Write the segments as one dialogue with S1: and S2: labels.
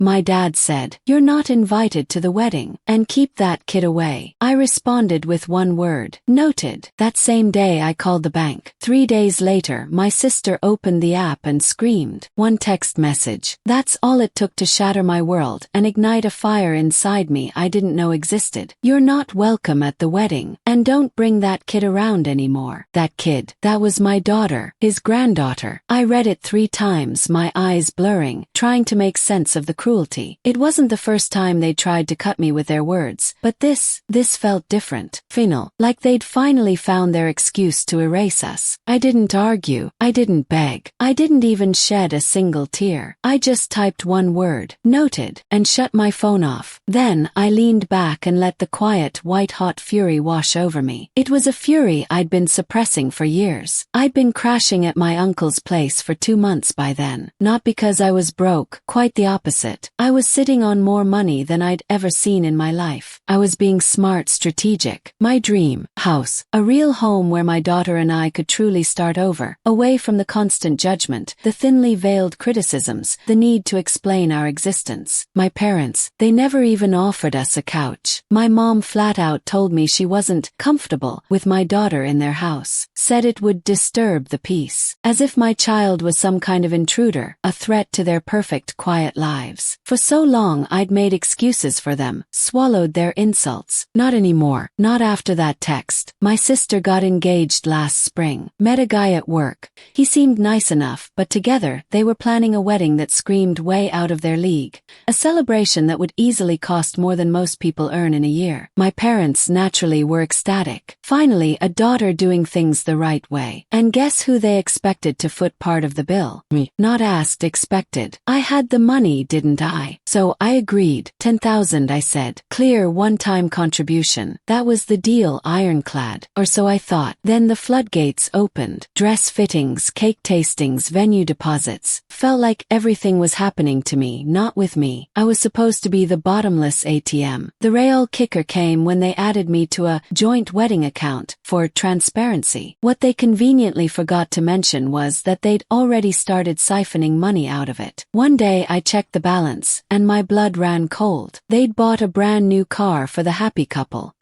S1: my dad said. "You're not invited to the wedding, and keep that kid away." I responded with one word: noted. That same day I called the bank. 3 days later, my sister opened the app and screamed. One text message. That's all it took to shatter my world and ignite a fire inside me I didn't know existed. "You're not welcome at the wedding, and don't bring that kid around anymore." That kid. That was my daughter, his granddaughter. I read it 3 times, my eyes blurring, trying to make sense of the cruelty. It wasn't the first time they'd tried to cut me with their words, but this felt different. Final. Like they'd finally found their excuse to erase us. I didn't argue. I didn't beg. I didn't even shed a single tear. I just typed one word, noted, and shut my phone off. Then, I leaned back and let the quiet, white-hot fury wash over me. It was a fury I'd been suppressing for years. I'd been crashing at my uncle's place for 2 months by then. Not because I was broke, quite the opposite. I was sitting on more money than I'd ever seen in my life. I was being smart, strategic. My dream house, a real home where my daughter and I could truly start over, away from the constant judgment, the thinly veiled criticisms, the need to explain our existence. My parents, they never even offered us a couch. My mom flat out told me she wasn't comfortable with my daughter in their house, said it would disturb the peace, as if my child was some kind of intruder, a threat to their perfect, quiet lives. For so long I'd made excuses for them, swallowed their insults. Not anymore. Not after that text. My sister got engaged last spring. Met a guy at work. He seemed nice enough, but together, they were planning a wedding that screamed way out of their league. A celebration that would easily cost more than most people earn in a year. My parents, naturally, were ecstatic. Finally, a daughter doing things the right way. And guess who they expected to foot part of the bill? Me. Not asked, expected. I had the money, didn't I? So, I agreed. 10,000, I said. Clear one-time contribution. That was the deal, ironclad. Or so I thought. Then the floodgates opened. Dress fittings, cake tastings, venue deposits. Felt like everything was happening to me, not with me. I was supposed to be the bottomless ATM. The real kicker came when they added me to a joint wedding account for transparency. What they conveniently forgot to mention was that they'd already started siphoning money out of it. One day I checked the balance, and my blood ran cold. They'd bought a brand new car for the happy couple.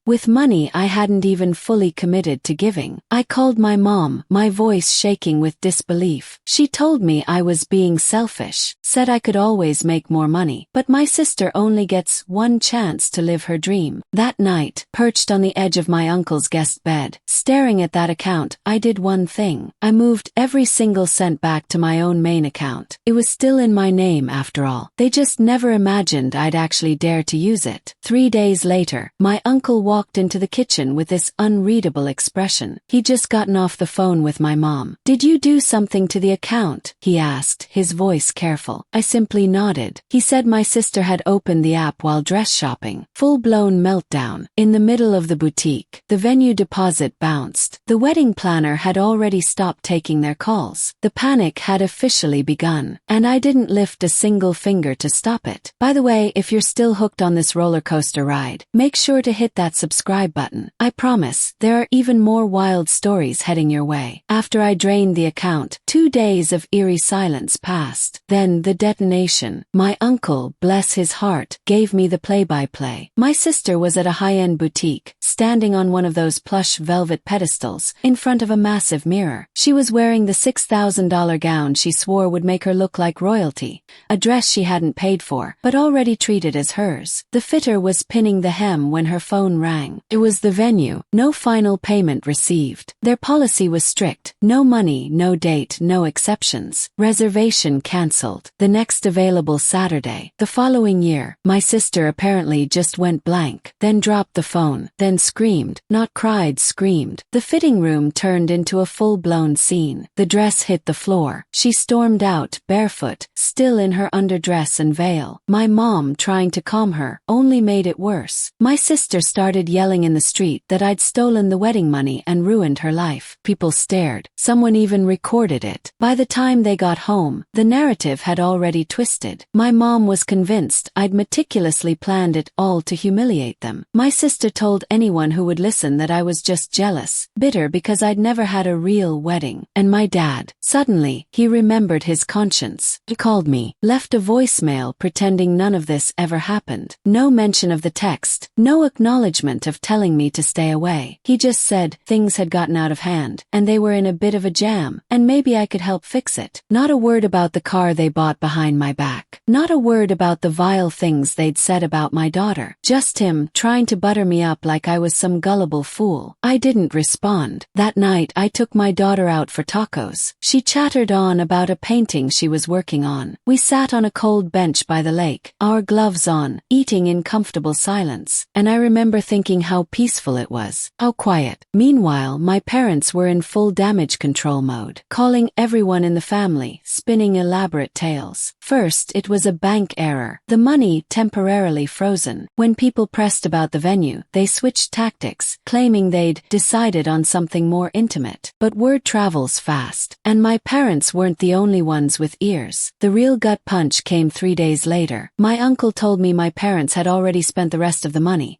S1: With money I hadn't even fully committed to giving. I called my mom, my voice shaking with disbelief. She told me I was being selfish, said I could always make more money, but my sister only gets one chance to live her dream. That night, perched on the edge of my uncle's guest bed, staring at that account, I did one thing. I moved every single cent back to my own main account. It was still in my name after all. They just never imagined I'd actually dare to use it. 3 days later, my uncle walked into the kitchen with this unreadable expression. He'd just gotten off the phone with my mom. "Did you do something to the account?" he asked, his voice careful. I simply nodded. He said my sister had opened the app while dress shopping. Full-blown meltdown. In the middle of the boutique, the venue deposit bounced. The wedding planner had already stopped taking their calls. The panic had officially begun, and I didn't lift a single finger to stop it. By the way, if you're still hooked on this roller coaster ride, make sure to hit that subscribe button. I promise, there are even more wild stories heading your way. After I drained the account, 2 days of eerie silence passed. Then the detonation. My uncle, bless his heart, gave me the play-by-play. My sister was at a high-end boutique, standing on one of those plush velvet pedestals, in front of a massive mirror. She was wearing the $6,000 gown she swore would make her look like royalty, a dress she hadn't paid for, but already treated as hers. The fitter was pinning the hem when her phone rang. It was the venue. No final payment received. Their policy was strict. No money, no date, no exceptions. Reservation cancelled. The next available Saturday. The following year, my sister apparently just went blank, then dropped the phone, then screamed, not cried, screamed. The fitting room turned into a full-blown scene. The dress hit the floor. She stormed out, barefoot, still in her underdress and veil. My mom, trying to calm her, only made it worse. My sister started yelling in the street that I'd stolen the wedding money and ruined her life. People stared. Someone even recorded it. By the time they got home, the narrative had already twisted. My mom mom was convinced I'd meticulously planned it all to humiliate them. My sister told anyone who would listen that I was just jealous, bitter because I'd never had a real wedding. And my dad, suddenly, he remembered his conscience. He called me, left a voicemail pretending none of this ever happened. No mention of the text, no acknowledgement of telling me to stay away. He just said things had gotten out of hand, and they were in a bit of a jam, and maybe I could help fix it. Not a word about the car they bought behind my back. Not a word about the vile things they'd said about my daughter. Just him trying to butter me up like I was some gullible fool. I didn't respond. That night I took my daughter out for tacos. She chattered on about a painting she was working on. We sat on a cold bench by the lake, our gloves on, eating in comfortable silence, and I remember thinking how peaceful it was, how quiet. Meanwhile, my parents were in full damage control mode, calling everyone in the family, spinning elaborate tales. First, it was a bank error, the money temporarily frozen. When people pressed about the venue, they switched tactics, claiming they'd decided on something more intimate. But word travels fast, and my parents weren't the only ones with ears. The real gut punch came 3 days later. My uncle told me my parents had already spent the rest of the money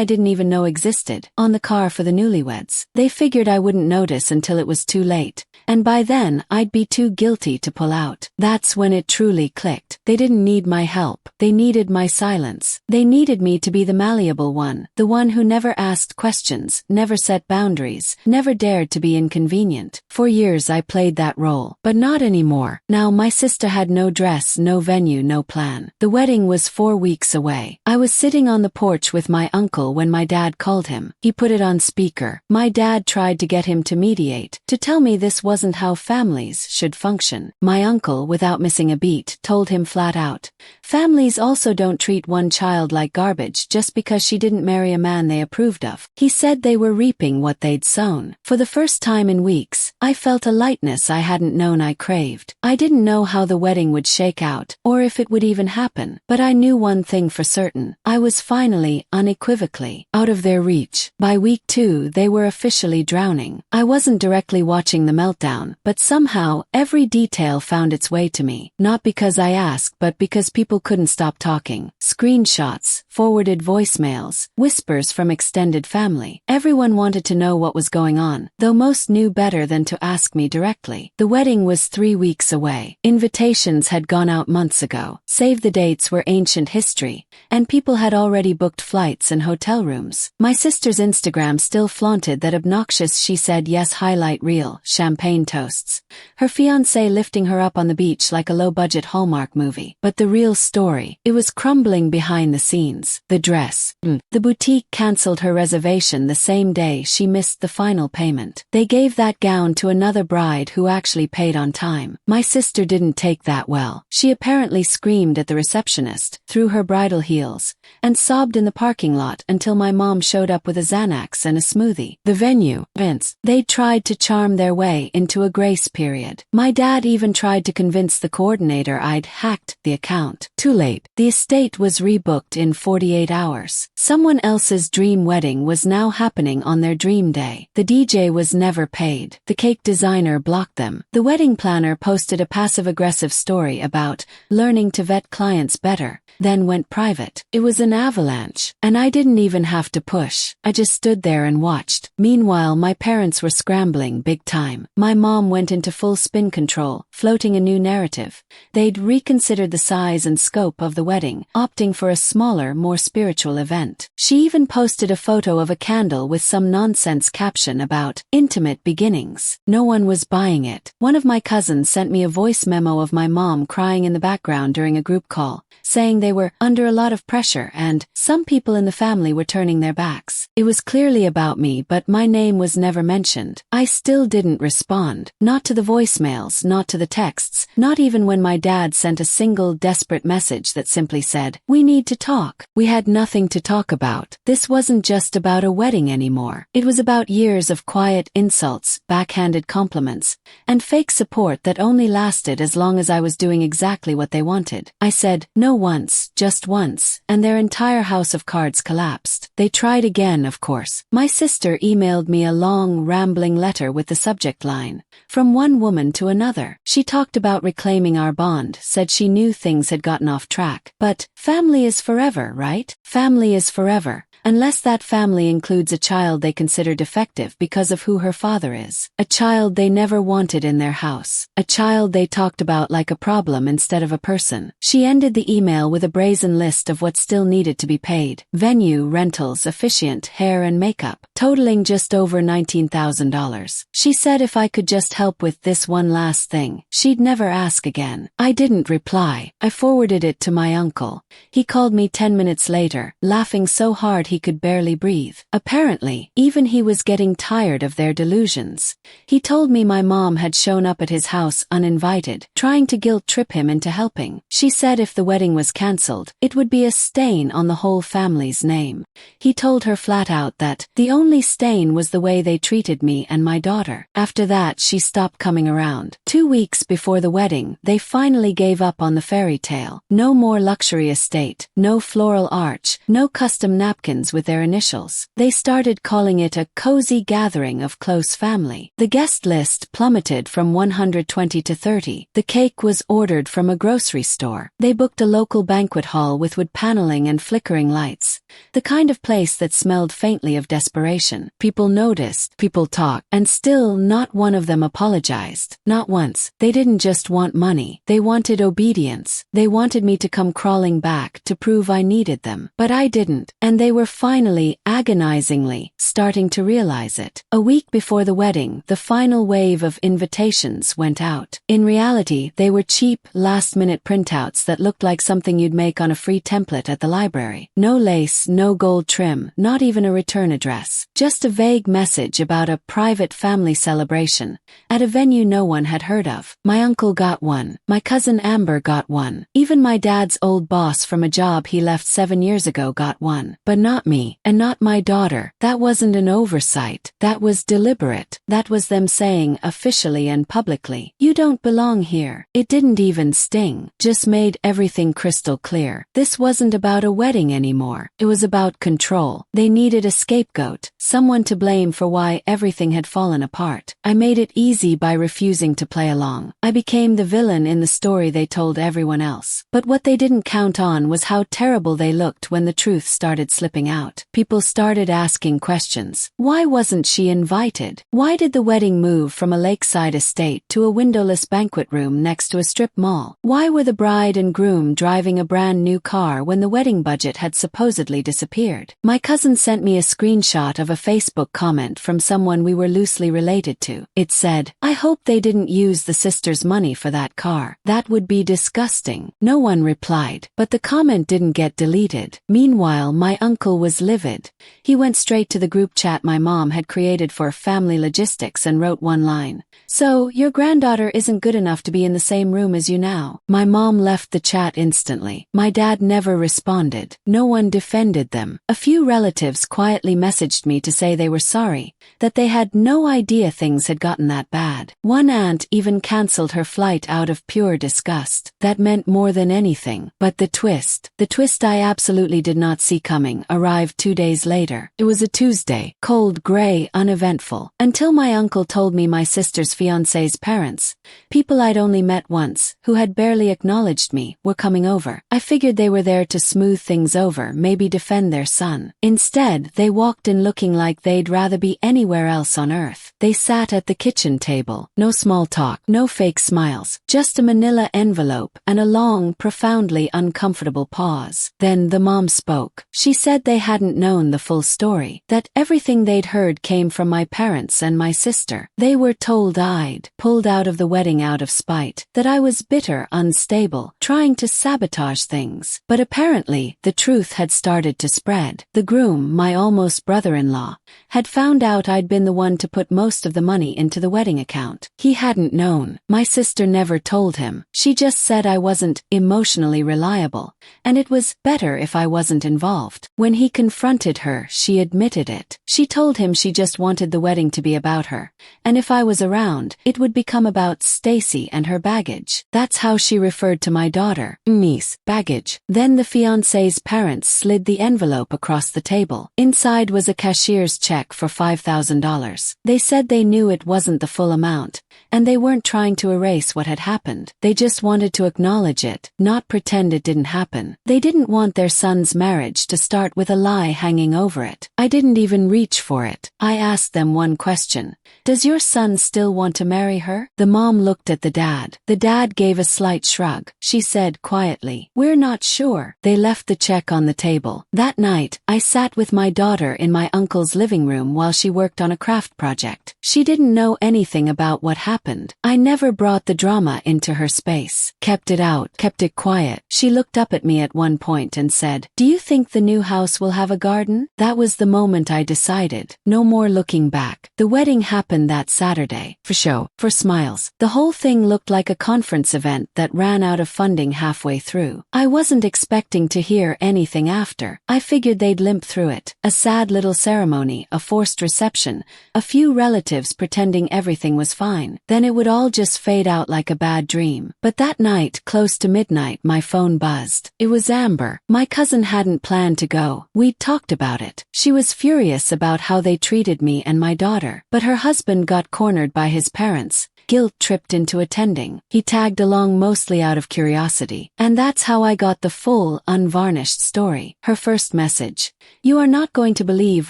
S1: I didn't even know existed, on the car for the newlyweds. They figured I wouldn't notice until it was too late, and by then I'd be too guilty to pull out. That's when it truly clicked. They didn't need my help. They needed my silence. They needed me to be the malleable one, the one who never asked questions, never set boundaries, never dared to be inconvenient. For years I played that role, but not anymore. Now my sister had no dress, no venue, no plan. The wedding was 4 weeks away. I was sitting on the porch with my uncle when my dad called him. He put it on speaker. My dad tried to get him to mediate, to tell me this wasn't how families should function. My uncle, without missing a beat, told him flat out, families also don't treat one child like garbage just because she didn't marry a man they approved of. He said they were reaping what they'd sown. For the first time in weeks, I felt a lightness I hadn't known I craved. I didn't know how the wedding would shake out, or if it would even happen, but I knew one thing for certain. I was finally, unequivocally, out of their reach. By week 2, they were officially drowning. I wasn't directly watching the meltdown, but somehow, every detail found its way to me. Not because I asked, but because people couldn't stop talking. Screenshots, forwarded voicemails, whispers from extended family. Everyone wanted to know what was going on, though most knew better than to ask me directly. The wedding was 3 weeks away. Invitations had gone out months ago. Save the dates were ancient history, and people had already booked flights and hotel rooms. My sister's Instagram still flaunted that obnoxious she said yes highlight reel, champagne toasts. Her fiancé lifting her up on the beach like a low-budget Hallmark movie. But the real story, it was crumbling behind the scenes. The dress. The boutique cancelled her reservation the same day she missed the final payment. They gave that gown to another bride who actually paid on time. My sister didn't take that well. She apparently screamed at the receptionist, through her bridal heels, and sobbed in the parking lot until my mom showed up with a Xanax and a smoothie. The venue, Vince, they tried to charm their way into a grace period. My dad even tried to convince the coordinator I'd hacked the account. Too late. The estate was rebooked in 48 hours. Someone else's dream wedding was now happening on their dream day. The DJ was never paid. The cake designer blocked them. The wedding planner posted a passive-aggressive story about learning to vet clients better, then went private. It was an avalanche, and I didn't even have to push. I just stood there and watched. Meanwhile, my parents were scrambling big time. My mom went into full spin control, floating a new narrative. They'd reconsidered the size and scope of the wedding, opting for a smaller, more spiritual event. She even posted a photo of a candle with some nonsense caption about intimate beginnings. No one was buying it. One of my cousins sent me a voice memo of my mom crying in the background during a group call, saying they were under a lot of pressure and some people in the family were turning their backs. It was clearly about me, but my name was never mentioned. I still didn't respond. Not to the voicemails, not to the texts, not even when my dad sent a single desperate message message that simply said, "We need to talk." We had nothing to talk about. This wasn't just about a wedding anymore. It was about years of quiet insults, backhanded compliments, and fake support that only lasted as long as I was doing exactly what they wanted. I said no once, just once, and their entire house of cards collapsed. They tried again, of course. My sister emailed me a long, rambling letter with the subject line, "From one woman to another." She talked about reclaiming our bond, said she knew things had gotten off track. But family is forever, right? Family is forever. Unless that family includes a child they consider defective because of who her father is. A child they never wanted in their house. A child they talked about like a problem instead of a person. She ended the email with a brazen list of what still needed to be paid. Venue, rentals, officiant, hair and makeup, totaling just over $19,000. She said if I could just help with this one last thing, she'd never ask again. I didn't reply. I forwarded it to my uncle. He called me 10 minutes later, laughing so hard he could barely breathe. Apparently, even he was getting tired of their delusions. He told me my mom had shown up at his house uninvited, trying to guilt-trip him into helping. She said if the wedding was cancelled, it would be a stain on the whole family's name. He told her flat out that the only stain was the way they treated me and my daughter. After that, she stopped coming around. 2 weeks before the wedding, they finally gave up on the fairy tale. No more luxury estate, no floral arch, no custom napkins with their initials. They started calling it a cozy gathering of close family. The guest list plummeted from 120 to 30. The cake was ordered from a grocery store. They booked a local banquet hall with wood paneling and flickering lights. The kind of place that smelled faintly of desperation. People noticed, people talked, and still not one of them apologized. Not once. They didn't just want money. They wanted obedience. They wanted me to come crawling back to prove I needed them. But I didn't. And they were finally, agonizingly, starting to realize it. A week before the wedding, the final wave of invitations went out. In reality, they were cheap, last-minute printouts that looked like something you'd make on a free template at the library. No lace, no gold trim, not even a return address. Just a vague message about a private family celebration at a venue no one had heard of. My uncle got one. My cousin Amber got one. Even my dad's old boss from a job he left 7 years ago got one. But not me, and not my daughter. That wasn't an oversight. That was deliberate. That was them saying officially and publicly, "You don't belong here." It didn't even sting. Just made everything crystal clear. This wasn't about a wedding anymore. It was about control. They needed a scapegoat, someone to blame for why everything had fallen apart. I made it easy by refusing to play along. I became the villain in the story they told everyone else. But what they didn't count on was how terrible they looked when the truth started slipping out. People started asking questions. Why wasn't she invited? Why did the wedding move from a lakeside estate to a windowless banquet room next to a strip mall? Why were the bride and groom driving a brand new car when the wedding budget had supposedly disappeared? My cousin sent me a screenshot of a Facebook comment from someone we were loosely related to. It said, "I hope they didn't use the sister's money for that car. That would be disgusting." No one replied, but the comment didn't get deleted. Meanwhile, my uncle was livid. He went straight to the group chat my mom had created for family logistics and wrote one line. "So, your granddaughter isn't good enough to be in the same room as you now." My mom left the chat instantly. My dad never responded. No one defended them. A few relatives quietly messaged me to say they were sorry, that they had no idea things had gotten that bad. One aunt even canceled her flight out of pure disgust. That meant more than anything. But the twist I absolutely did not see coming, arrived 2 days later. It was a Tuesday, cold, gray, uneventful. Until my uncle told me my sister's fiancé's parents, people I'd only met once, who had barely acknowledged me, were coming over. I figured they were there to smooth things over, maybe defend their son. Instead, they walked in looking like they'd rather be anywhere else on earth. They sat at the kitchen table. No small talk, no fake smiles, just a manila envelope and a long, profoundly uncomfortable pause. Then the mom spoke. She said they hadn't known the full story, that everything they'd heard came from my parents and my sister. They were told I'd pulled out of the wedding out of spite, that I was bitter, unstable, trying to sabotage things. But apparently, the truth had started started to spread. The groom, my almost brother-in-law, had found out I'd been the one to put most of the money into the wedding account. He hadn't known. My sister never told him. She just said I wasn't emotionally reliable, and it was better if I wasn't involved. When he confronted her, she admitted it. She told him she just wanted the wedding to be about her, and if I was around, it would become about Stacy and her baggage. That's how she referred to my daughter, niece, baggage. Then the fiancé's parents slid the envelope across the table. Inside was a cashier's check for $5,000. They said they knew it wasn't the full amount, and they weren't trying to erase what had happened. They just wanted to acknowledge it, not pretend it didn't happen. They didn't want their son's marriage to start with a lie hanging over it. I didn't even reach for it. I asked them one question. Does your son still want to marry her? The mom looked at the dad. The dad gave a slight shrug. She said quietly, "We're not sure." They left the check on the table. That night, I sat with my daughter in my uncle's living room while she worked on a craft project. She didn't know anything about what happened. I never brought the drama into her space. Kept it out, kept it quiet. She looked up at me at one point and said, "Do you think the new house will have a garden?" That was the moment I decided. No more looking back. The wedding happened that Saturday. For show, for smiles. The whole thing looked like a conference event that ran out of funding halfway through. I wasn't expecting to hear anything after. I figured they'd limp through it. A sad little ceremony, a forced reception, a few relatives pretending everything was fine. Then it would all just fade out like a bad dream. But that night, close to midnight, my phone buzzed. It was Amber. My cousin hadn't planned to go. We'd talked about it. She was furious about how they treated me and my daughter. But her husband got cornered by his parents. Guilt tripped into attending. He tagged along mostly out of curiosity. And that's how I got the full, unvarnished story. Her first message. "You are not going to believe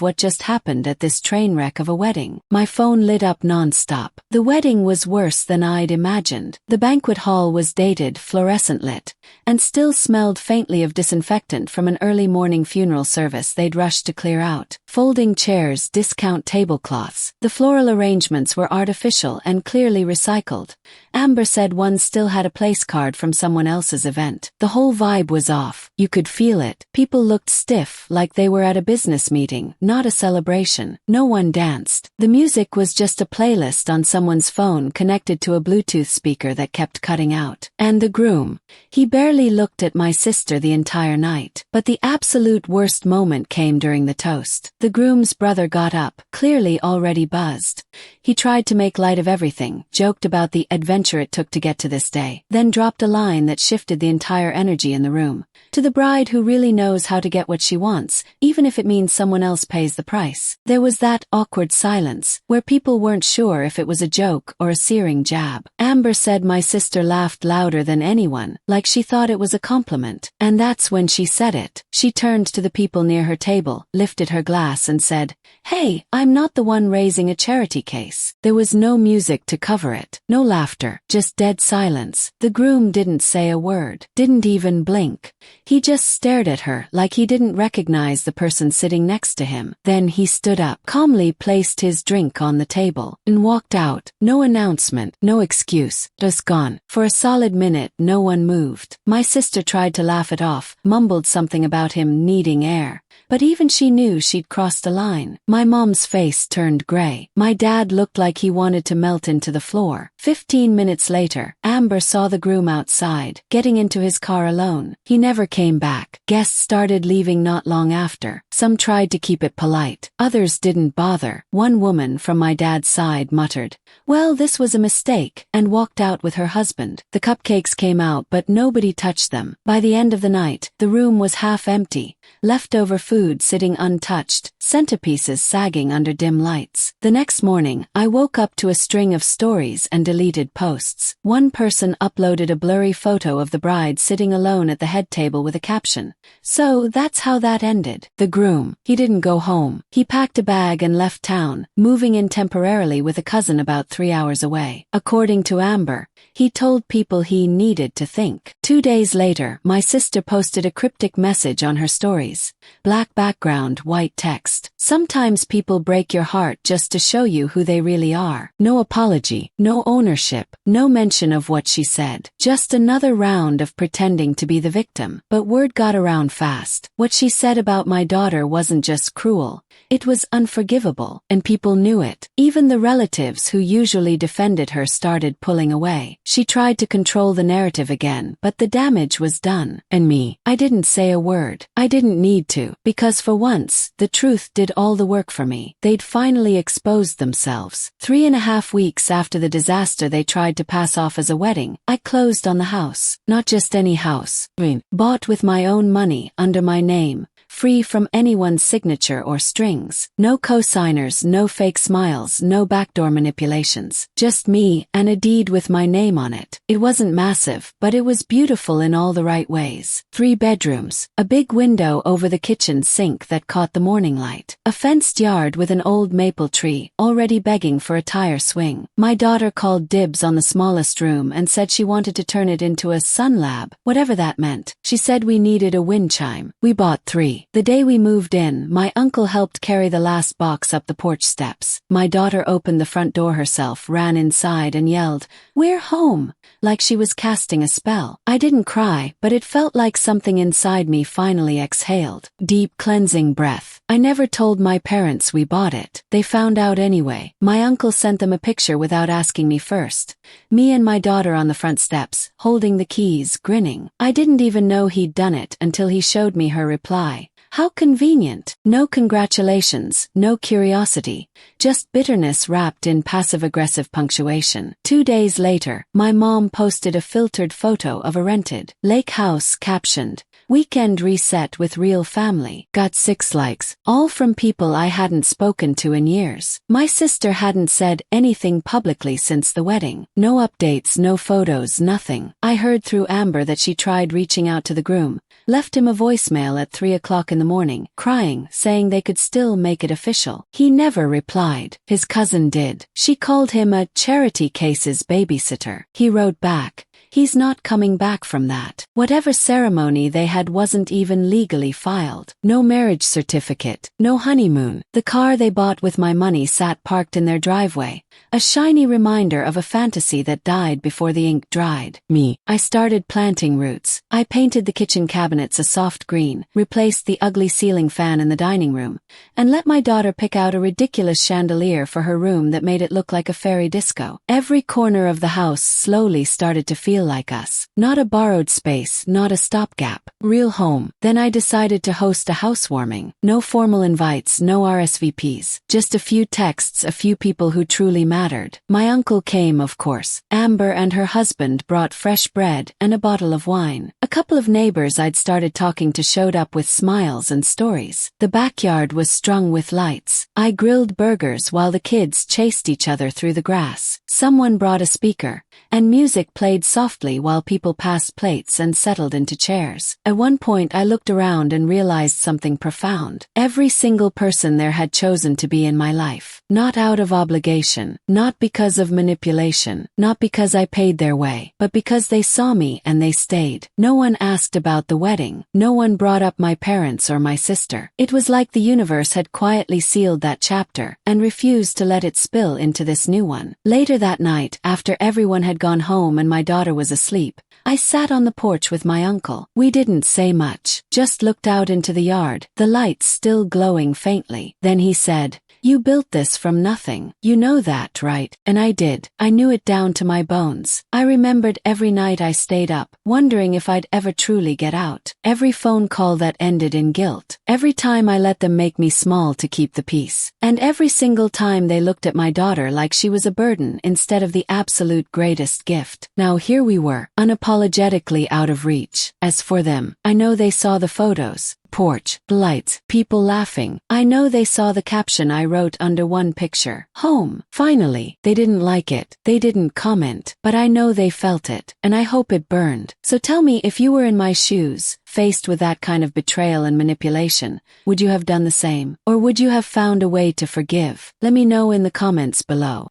S1: what just happened at this train wreck of a wedding." My phone lit up non-stop. The wedding was worse than I'd imagined. The banquet hall was dated, fluorescent lit, and still smelled faintly of disinfectant from an early morning funeral service they'd rushed to clear out. Folding chairs, discount tablecloths. The floral arrangements were artificial and clearly recycled. Amber said one still had a place card from someone else's event. The whole vibe was off. You could feel it. People looked stiff, like they were at a business meeting, not a celebration. No one danced. The music was just a playlist on someone's phone connected to a Bluetooth speaker that kept cutting out. And the groom. He barely looked at my sister the entire night. But the absolute worst moment came during the toast. The groom's brother got up, clearly already buzzed. He tried to make light of everything, joked about the adventure it took to get to this day, then dropped a line that shifted the entire energy in the room. To the bride who really knows how to get what she wants, even if it means someone else pays the price. There was that awkward silence, where people weren't sure if it was a joke or a searing jab. Amber said my sister laughed louder than anyone, like she thought it was a compliment. And that's when she said it. She turned to the people near her table, lifted her glass and said, "Hey, I'm not the one raising a charity case." There was no music to cover it, no laughter, just dead silence. The groom didn't say a word, didn't even blink. He just stared at her like he didn't recognize the person sitting next to him. Then he stood up, calmly placed his drink on the table, and walked out. No announcement, no excuse, just gone. For a solid minute, no one moved. My sister tried to laugh it off, mumbled something about him needing air. But even she knew she'd crossed a line. My mom's face turned gray. My dad looked like he wanted to melt into the floor. 15 minutes later, Amber saw the groom outside, getting into his car alone. He never came back. Guests started leaving not long after. Some tried to keep it polite. Others didn't bother. One woman from my dad's side muttered, "Well, this was a mistake," and walked out with her husband. The cupcakes came out, but nobody touched them. By the end of the night, the room was half empty. Leftover food sitting untouched, centerpieces sagging under dim lights. The next morning, I woke up to a string of stories and deleted posts. One person uploaded a blurry photo of the bride sitting alone at the head table with a caption, "So that's how that ended." The groom, he didn't go home. He packed a bag and left town, moving in temporarily with a cousin about 3 hours away. According to Amber, he told people he needed to think. 2 days later, my sister posted a cryptic message on her stories. black background, white text. Sometimes people break your heart just to show you who they really are. No apology, no ownership, no mention of what she said. Just another round of pretending to be the victim. But word got around fast. What she said about my daughter wasn't just cruel. It was unforgivable, and people knew it. Even the relatives who usually defended her started pulling away. She tried to control the narrative again, but the damage was done. And me, I didn't say a word. I didn't need to, because for once, the truth did all the work for me. They'd finally exposed themselves. 3.5 weeks after the disaster they tried to pass off as a wedding, I closed on the house. Not just any house. Bought with my own money, under my name. Free from anyone's signature or strings. No co-signers, no fake smiles, no backdoor manipulations. Just me and a deed with my name on it. It wasn't massive, but it was beautiful in all the right ways. 3 bedrooms, a big window over the kitchen sink that caught the morning light. A fenced yard with an old maple tree, already begging for a tire swing. My daughter called dibs on the smallest room and said she wanted to turn it into a sun lab, whatever that meant. She said we needed a wind chime. We bought 3. The day we moved in, my uncle helped carry the last box up the porch steps. My daughter opened the front door herself, ran inside and yelled, "We're home!" like she was casting a spell. I didn't cry, but it felt like something inside me finally exhaled. Deep cleansing breath. I never told my parents we bought it. They found out anyway. My uncle sent them a picture without asking me first. Me and my daughter on the front steps, holding the keys, grinning. I didn't even know he'd done it until he showed me her reply. How convenient. No congratulations, no curiosity, just bitterness wrapped in passive-aggressive punctuation. 2 days later, my mom posted a filtered photo of a rented lake house captioned, "Weekend reset with real family." Got 6 likes, all from people I hadn't spoken to in years. My sister hadn't said anything publicly since the wedding. No updates, no photos, nothing. I heard through Amber that she tried reaching out to the groom, left him a voicemail at 3 o'clock in the morning, crying, saying they could still make it official. He never replied. His cousin did. She called him a charity cases babysitter. He wrote back, "He's not coming back from that." Whatever ceremony they had wasn't even legally filed. No marriage certificate, no honeymoon. The car they bought with my money sat parked in their driveway, a shiny reminder of a fantasy that died before the ink dried. Me. I started planting roots. I painted the kitchen cabinets a soft green, replaced the ugly ceiling fan in the dining room, and let my daughter pick out a ridiculous chandelier for her room that made it look like a fairy disco. Every corner of the house slowly started to feel like us. Not a borrowed space, not a stopgap. Real home. Then I decided to host a housewarming. No formal invites, no RSVPs. Just a few texts, a few people who truly mattered. My uncle came, of course. Amber and her husband brought fresh bread and a bottle of wine. A couple of neighbors I'd started talking to showed up with smiles and stories. The backyard was strung with lights. I grilled burgers while the kids chased each other through the grass. Someone brought a speaker, and music played softly while people passed plates and settled into chairs. At one point I looked around and realized something profound. Every single person there had chosen to be in my life. Not out of obligation, not because of manipulation, not because I paid their way, but because they saw me and they stayed. No one asked about the wedding. No one brought up my parents or my sister. It was like the universe had quietly sealed that chapter and refused to let it spill into this new one. Later that night, after everyone had gone home and my daughter was asleep, I sat on the porch with my uncle. We didn't say much, just looked out into the yard, the lights still glowing faintly. Then he said, "You built this from nothing. You know that, right?" And I did. I knew it down to my bones. I remembered every night I stayed up, wondering if I'd ever truly get out. Every phone call that ended in guilt. Every time I let them make me small to keep the peace. And every single time they looked at my daughter like she was a burden instead of the absolute greatest gift. Now here we were, unapologetically out of reach. As for them, I know they saw the photos. Porch, lights, people laughing. I know they saw the caption I wrote under one picture. Home. Finally. They didn't like it. They didn't comment. But I know they felt it. And I hope it burned. So tell me, if you were in my shoes, faced with that kind of betrayal and manipulation, would you have done the same? Or would you have found a way to forgive? Let me know in the comments below.